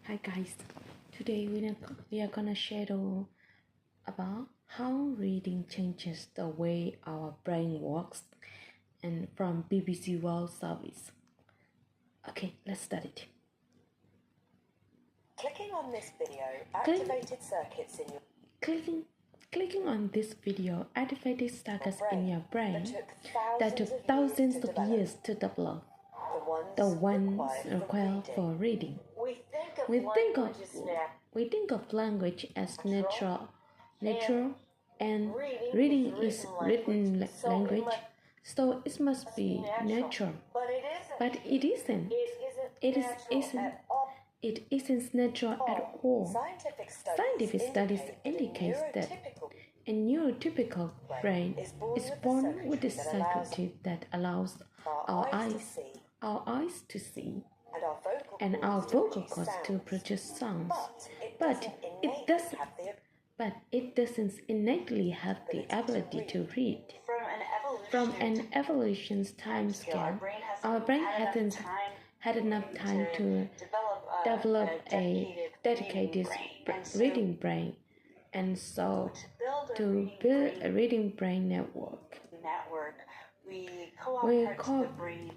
Hi guys, today we are gonna share about how reading changes the way our brain works and from BBC World Service. Okay, let's start it. Clicking on this video activated circuits in your Clicking on this video activated circuits in your brain that took thousands of years to develop. The ones required for reading. We think of language as natural, and reading is written language, so it must be natural. But it isn't. It isn't natural at all. Scientific studies indicate that a neurotypical brain is born with a circuitry that allows our eyes to see and our vocal cords to produce sounds, but it doesn't innately have the ability to read. From an evolution time scale, our brain hasn't had enough time to develop a dedicated reading brain, and so to build a reading brain network, we cooperate.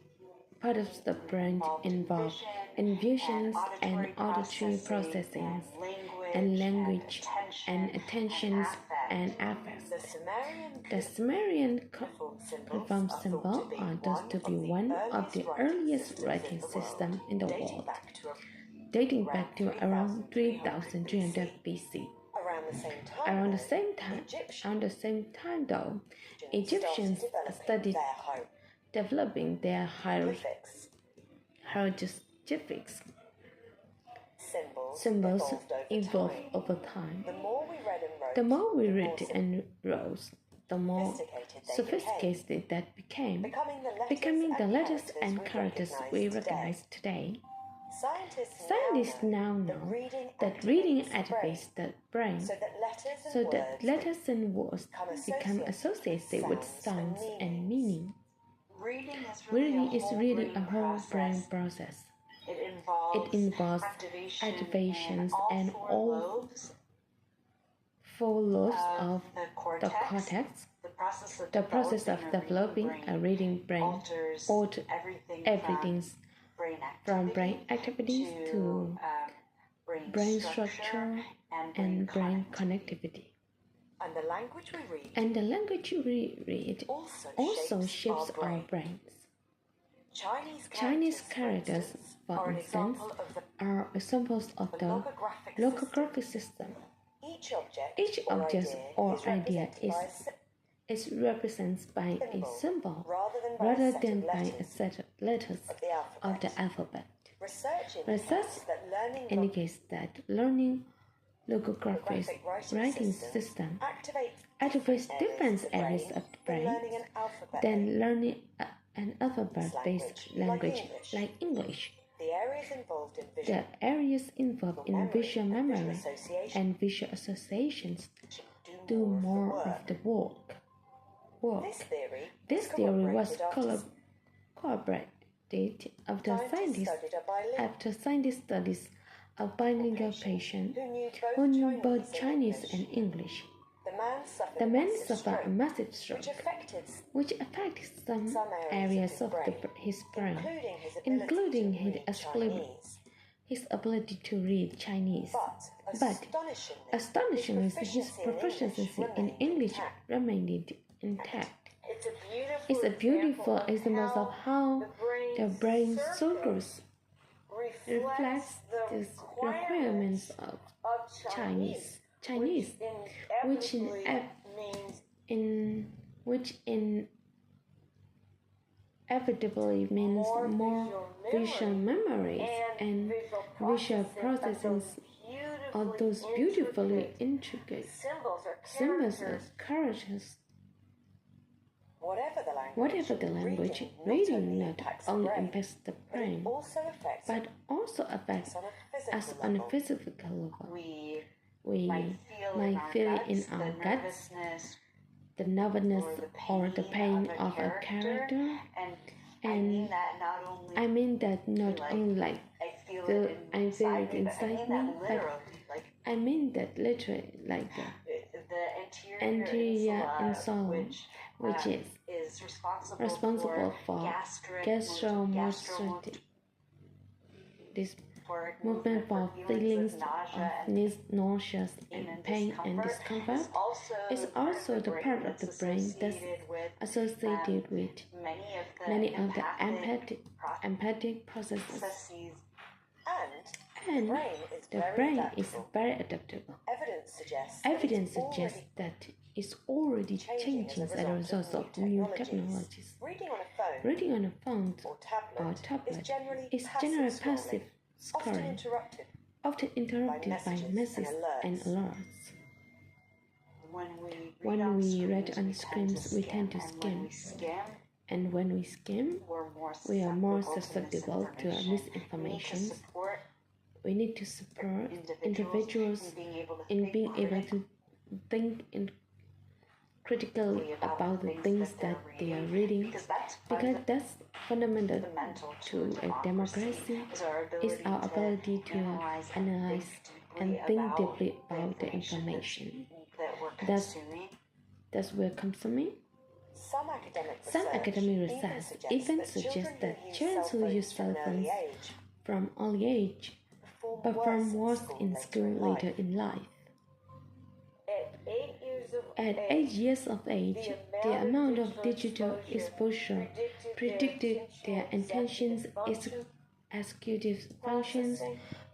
Part of the brain involved in visions and auditory processing, and language and attentions and affects. The Sumerian cuneiform symbol are thought to be one of the earliest writing systems in the world, dating back to around 3300 BC. Around the same time though, Egyptians studied developing their hieroglyphics. Symbols evolved over time. The more we read and wrote, the more sophisticated that became, becoming the letters and characters we recognize today. Scientists now know that reading activates the brain so that letters and words become associated with sounds and meaning. Reading is really a whole brain process. It involves activations and all four lobes of the cortex. The process of developing a reading brain alters everything from brain activities to brain structure and brain connectivity. And the language we read also shapes our brains. Chinese characters, for instance, are examples of the logographic system. Each object or idea is represented by a symbol rather than by a set of letters of the alphabet. Research indicates that learning logographic writing system activates different areas of the brain than learning an alphabet-based language like English. The areas involved in visual memory and visual associations do more of the work. This theory was corroborated after scientists studies a bilingual patient who knew both Chinese and English. The man suffered a massive stroke, which affected some areas of his brain, including his ability to read Chinese. But astonishingly, his proficiency in English remained intact. It's a beautiful example of how the brain circuits reflects the requirements of Chinese, which inevitably means more visual memories and visual processing of those beautifully intricate symbols or characters. Whatever the language, reading not only impacts the brain, but also affects us on a physical level. We might feel in our guts the nervousness or the pain of a character, and I mean that not only like it inside me, but I mean that literally, like the anterior insulin, which is responsible for gastromotility. This movement for feelings of nausea and pain and discomfort is also the part of the brain that's associated with many of the empathic processes. And the brain is very adaptable. Evidence suggests that it's already changing as a result of new technologies. Reading on a phone or tablet is generally passive scrolling, often interrupted by messages and alerts. When we read on screens, we tend to skim. And when we skim, we are more susceptible to misinformation. We need to support individuals in being able to think critically about the things that they are reading, because that's fundamental to a democracy, is our ability to analyze and think deeply about the information that's we're consuming. Some academic research even suggests that children who use cell phones from early age perform worse in school later in life. At 8 years of age, the amount of digital exposure predicted their attention, executive functions,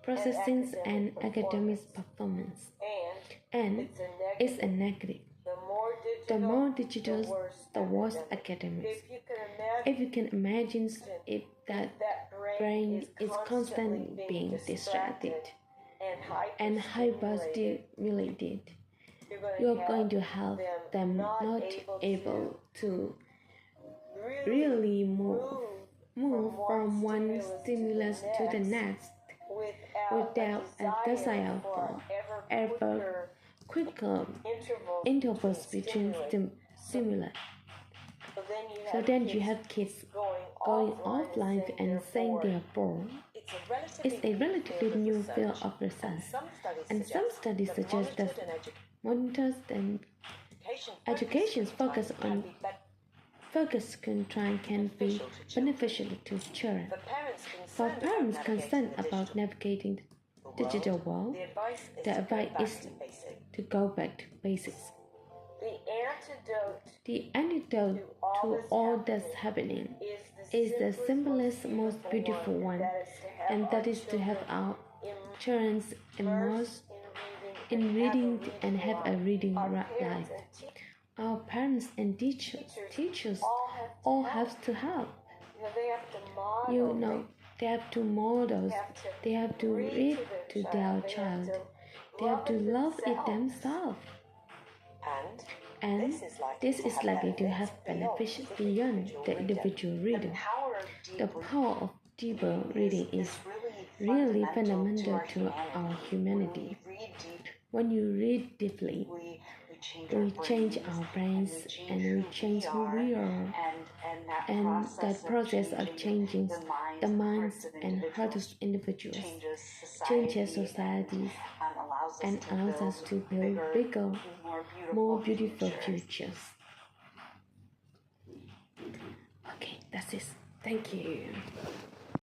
processing, and academic performance. And it's a negative. The more digital, the worse academics. If you can imagine if that brain is constantly being distracted and hyperstimulated, you're going to have them not able to really move from one stimulus to the next without a desire for ever quicker intervals between stimuli. So then you have kids going offline and saying they are bored. It's a relatively new field of research, and some studies suggest that monitors and education focus screen time can be beneficial to children. For parents concerned about navigating the digital world, the advice is to go back to basics. The antidote to all that's happening is the simplest, most beautiful one, and that is to have our children immersed in reading and have a reading life. Our parents and teachers all have to help. They have to model, they have to read to their child, they have to love it themselves. And this is likely to have benefits beyond the individual reader. The power of deeper reading is really fundamental to our humanity. When you read deeply, we change our brains and we change who we are. And that process of changing the minds and hearts of individuals changes societies and allows us to build bigger, more beautiful futures. Okay, that's it. Thank you.